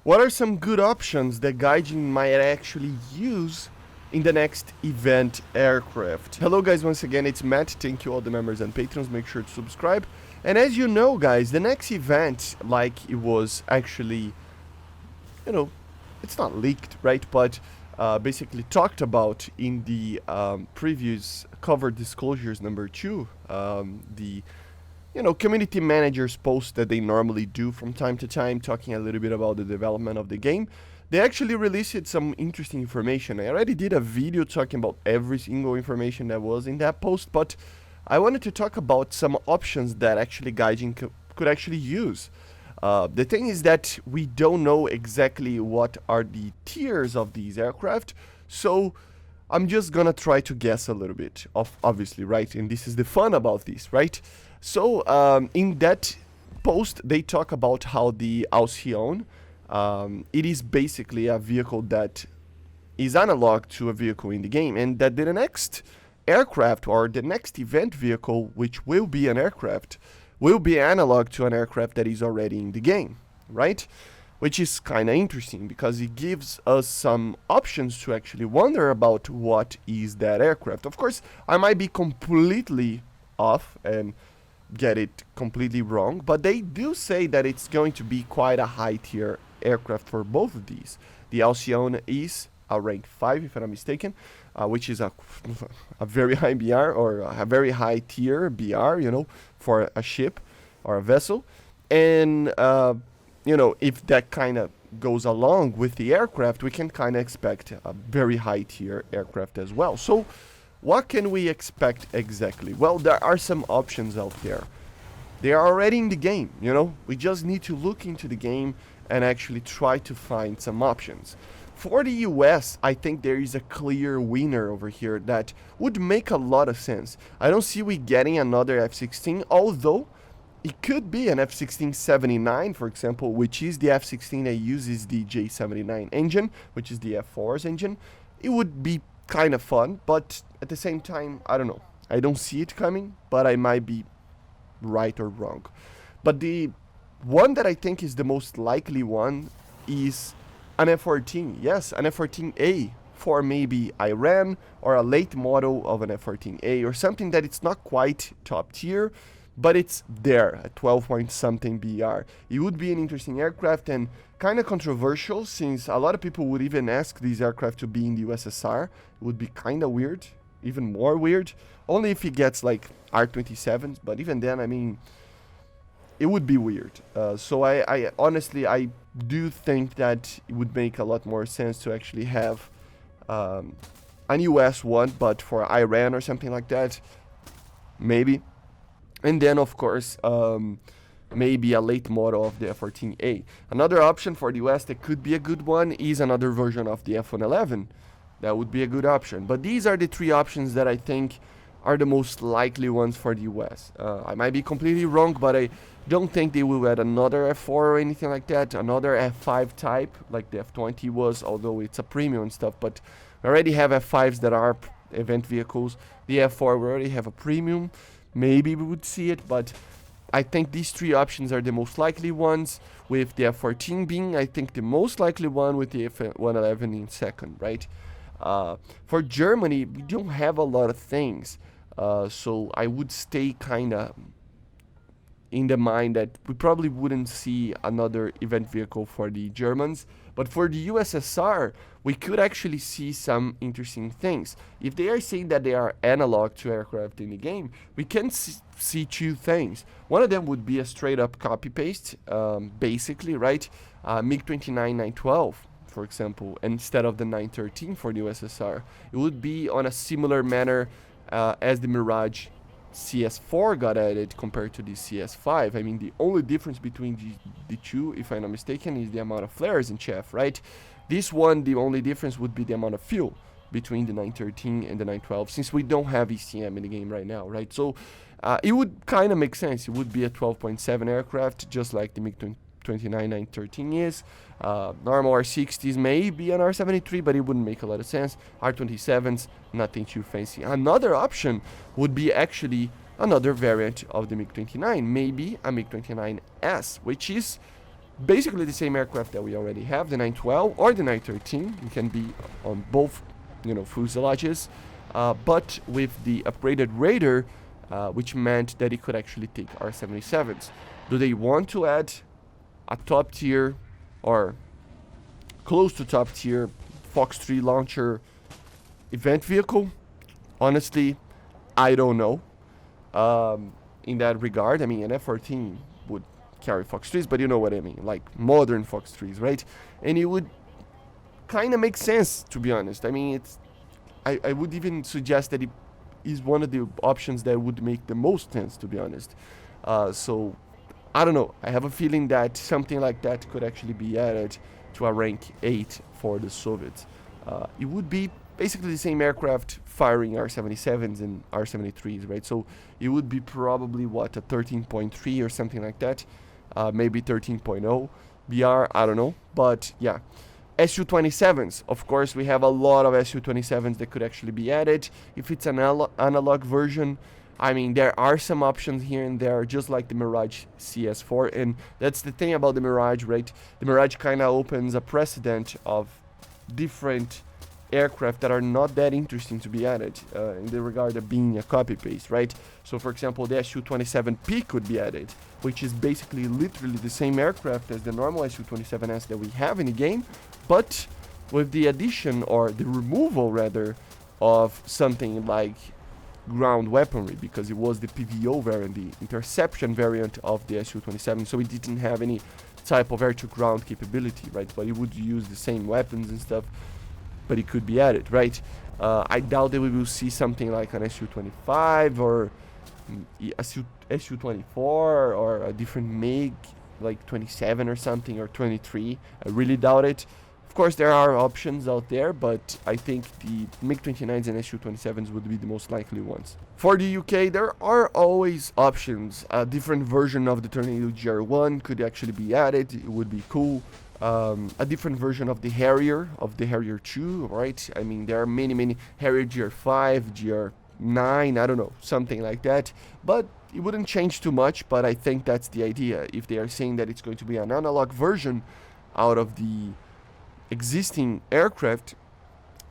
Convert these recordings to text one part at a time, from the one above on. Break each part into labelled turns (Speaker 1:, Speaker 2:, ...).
Speaker 1: What are some good options that Gaijin might actually use in the next event aircraft? Hello guys, once again, it's Matt. Thank you all the members and patrons. Make sure to subscribe. And as you know, guys, the next event, like it was actually, you know, it's not leaked, right? But basically talked about in the previous cover disclosures number 2, the community managers post that they normally do from time to time, talking a little bit about the development of the game. They actually released some interesting information. I already did a video talking about every single information that was in that post, but I wanted to talk about some options that actually Gaijin could actually use. The thing is that we don't know exactly what are the tiers of these aircraft, so I'm just gonna try to guess a little bit, obviously, right? And this is the fun about this, right? So in that post, they talk about how the Alcyon, it is basically a vehicle that is analog to a vehicle in the game, and that the next aircraft or the next event vehicle, which will be an aircraft, will be analog to an aircraft that is already in the game, right? Which is kind of interesting because it gives us some options to actually wonder about what is that aircraft. Of course, I might be completely off and get it completely wrong, but they do say that it's going to be quite a high tier aircraft for both of these. The Alcyon is a rank 5, if I'm not mistaken, which is a very high BR or a very high tier BR, for a ship or a vessel. And, if that kind of goes along with the aircraft, we can kind of expect a very high tier aircraft as well. So, what can we expect exactly? Well, there are some options out there. They are already in the game, We just need to look into the game and actually try to find some options. For the US, I think there is a clear winner over here that would make a lot of sense. I don't see we getting another F-16, although it could be an F-16-79, for example, which is the F-16 that uses the J79 engine, which is the F4's engine. It would be kind of fun, but at the same time, I don't know. I don't see it coming, but I might be right or wrong. But the one that I think is the most likely one is an F-14. Yes, an F-14A for maybe Iran or a late model of an F-14A or something that it's not quite top tier, but it's there at 12 point something BR. It would be an interesting aircraft and kind of controversial since a lot of people would even ask these aircraft to be in the USSR. It would be kind of weird, even more weird, only if he gets like R-27s, but even then, I mean, it would be weird. So I honestly, I do think that it would make a lot more sense to actually have an US one, but for Iran or something like that, maybe. And then, of course, maybe a late model of the F-14A. Another option for the US that could be a good one is another version of the F-111. That would be a good option. But these are the 3 options that I think are the most likely ones for the US. I might be completely wrong, but I don't think they will add another F4 or anything like that. Another F5 type, like the F20 was, although it's a premium and stuff. But we already have F5s that are event vehicles. The F4, we already have a premium. Maybe we would see it, but I think these 3 options are the most likely ones, with the F-14 being, I think, the most likely one, with the F-111 in second, right? For Germany, we don't have a lot of things, so I would stay kind of in the mind that we probably wouldn't see another event vehicle for the Germans. But for the USSR, we could actually see some interesting things. If they are saying that they are analog to aircraft in the game, we can see 2 things. One of them would be a straight up copy paste, basically, right? MiG-29 912, for example, instead of the 913 for the USSR. It would be on a similar manner as the Mirage CS4 got added compared to the CS5. I mean, the only difference between the 2, if I'm not mistaken, is the amount of flares in chaff, right? This one, the only difference would be the amount of fuel between the 913 and the 912, since we don't have ECM in the game right now, right? So it would kind of make sense. It would be a 12.7 aircraft, just like the MiG-29 913 is. Normal R60s may be an R73, but it wouldn't make a lot of sense. R27s, nothing too fancy. Another option would be actually another variant of the MiG-29, maybe a MiG-29S, which is basically the same aircraft that we already have, the 912 or the 913. It can be on both, fuselages, but with the upgraded radar, which meant that it could actually take R-77s. Do they want to add a top tier or close to top tier Fox 3 launcher event vehicle? Honestly, I don't know. In that regard, I mean, an F-14 would carry Fox 3s, but you know what I mean, like modern Fox 3s, right? And it would kind of make sense, to be honest. I mean, I would even suggest that it is one of the options that would make the most sense, to be honest. So, I don't know. I have a feeling that something like that could actually be added to a rank 8 for the Soviets. It would be basically the same aircraft firing R-77s and R-73s, right? So it would be probably, what, a 13.3 or something like that. Maybe 13.0 BR, I don't know. But, yeah. Su-27s, of course, we have a lot of Su-27s that could actually be added. If it's an analog version, I mean, there are some options here and there, just like the Mirage CS4. And that's the thing about the Mirage, right? The Mirage kind of opens a precedent of different aircraft that are not that interesting to be added in the regard of being a copy-paste, right? So, for example, the Su-27P could be added, which is basically literally the same aircraft as the normal Su-27S that we have in the game, but with the addition, or the removal rather, of something like ground weaponry, because it was the PVO variant, the interception variant of the Su-27, so it didn't have any type of air-to-ground capability, right? But it would use the same weapons and stuff, but it could be added, right? I doubt that we will see something like an Su-25 or a Su-24 or a different MiG, like 27 or something, or 23. I really doubt it. Of course, there are options out there, but I think the MiG-29s and Su-27s would be the most likely ones. For the UK, there are always options. A different version of the Tornado GR1 could actually be added. It would be cool. A different version of the Harrier 2, right? I mean, there are many Harrier GR5, GR9, I don't know, something like that. But it wouldn't change too much, but I think that's the idea. If they are saying that it's going to be an analog version out of the existing aircraft,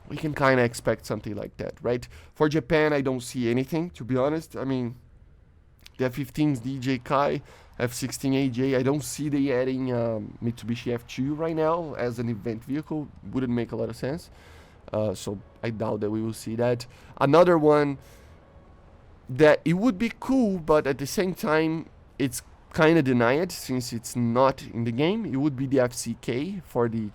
Speaker 1: we can kind of expect something like that, right? For Japan, I don't see anything, to be honest. I mean, the F-15s, DJ Kai, F-16AJ, I don't see they adding Mitsubishi F2 right now as an event vehicle. Wouldn't make a lot of sense. So I doubt that we will see that. Another one that it would be cool, but at the same time, it's kind of denied since it's not in the game. It would be the FCK for the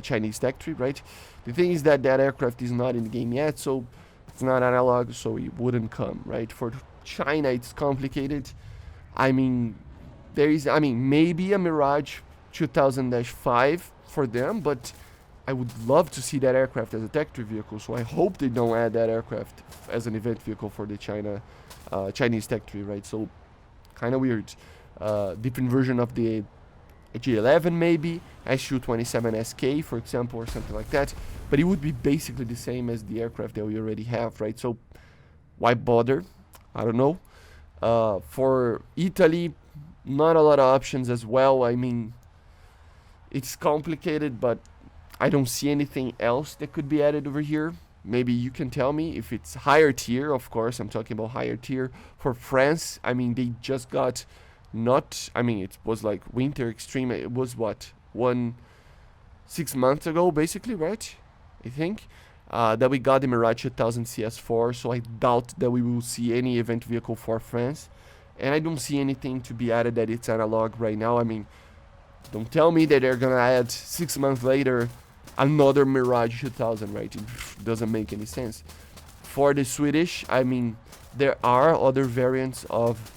Speaker 1: Chinese tech tree, right? The thing is that that aircraft is not in the game yet, so it's not analog, so it wouldn't come, right? For China, it's complicated. I mean, maybe a Mirage 2000-5 for them, but I would love to see that aircraft as a tech tree vehicle, so I hope they don't add that aircraft as an event vehicle for the Chinese tech tree, right? So, kind of weird. Different version of the G11 maybe, Su-27SK for example, or something like that, but it would be basically the same as the aircraft that we already have, right? So, why bother? I don't know. For Italy, not a lot of options as well. I mean, it's complicated, but I don't see anything else that could be added over here. Maybe you can tell me if it's higher tier. Of course, I'm talking about higher tier. For France, I mean, they just got it was like Winter Extreme. It was 6 months ago, basically, right? I think. That we got the Mirage 2000 CS4, so I doubt that we will see any event vehicle for France. And I don't see anything to be added that it's analog right now. I mean, don't tell me that they're gonna add 6 months later another Mirage 2000, right? It doesn't make any sense. For the Swedish, I mean, there are other variants of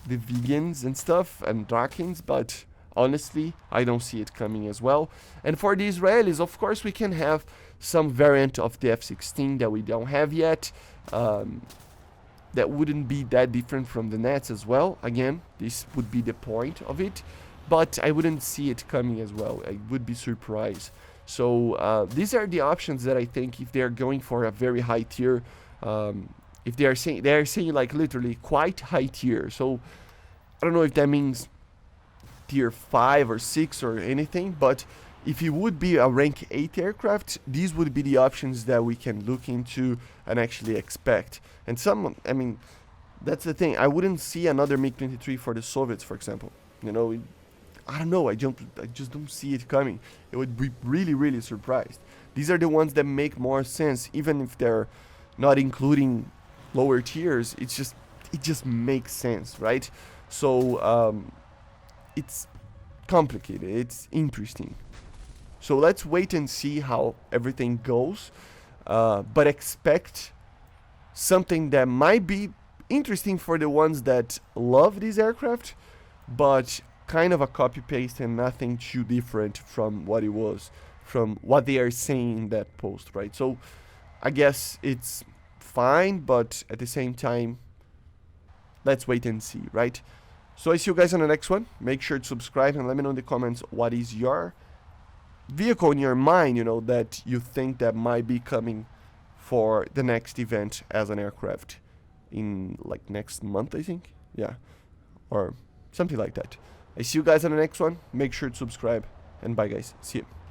Speaker 1: the Vegans and stuff, and Drakens, but honestly, I don't see it coming as well. And for the Israelis, of course, we can have some variant of the F-16 that we don't have yet. That wouldn't be that different from the Nets as well. Again, this would be the point of it, but I wouldn't see it coming as well. I would be surprised. So these are the options that I think, if they're going for a very high tier, if they're saying like literally quite high tier. So I don't know if that means tier 5 or 6 or anything, but if it would be a rank 8 aircraft, these would be the options that we can look into and actually expect. And some, I mean, that's the thing. I wouldn't see another MiG-23 for the Soviets, for example. You know, I don't know. I just don't see it coming. It would be really, really surprised. These are the ones that make more sense, even if they're not including lower tiers. It just makes sense, right? So it's complicated. It's interesting. So let's wait and see how everything goes. But expect something that might be interesting for the ones that love this aircraft, but kind of a copy paste and nothing too different from what it was, from what they are saying in that post, right? So I guess it's fine, but at the same time, let's wait and see, right? So I see you guys on the next one. Make sure to subscribe and let me know in the comments what is your vehicle in your mind, you know, that you think that might be coming for the next event as an aircraft in like next month, I think. Yeah, or something like that. I see you guys on the next one. Make sure to subscribe, and bye guys. See you.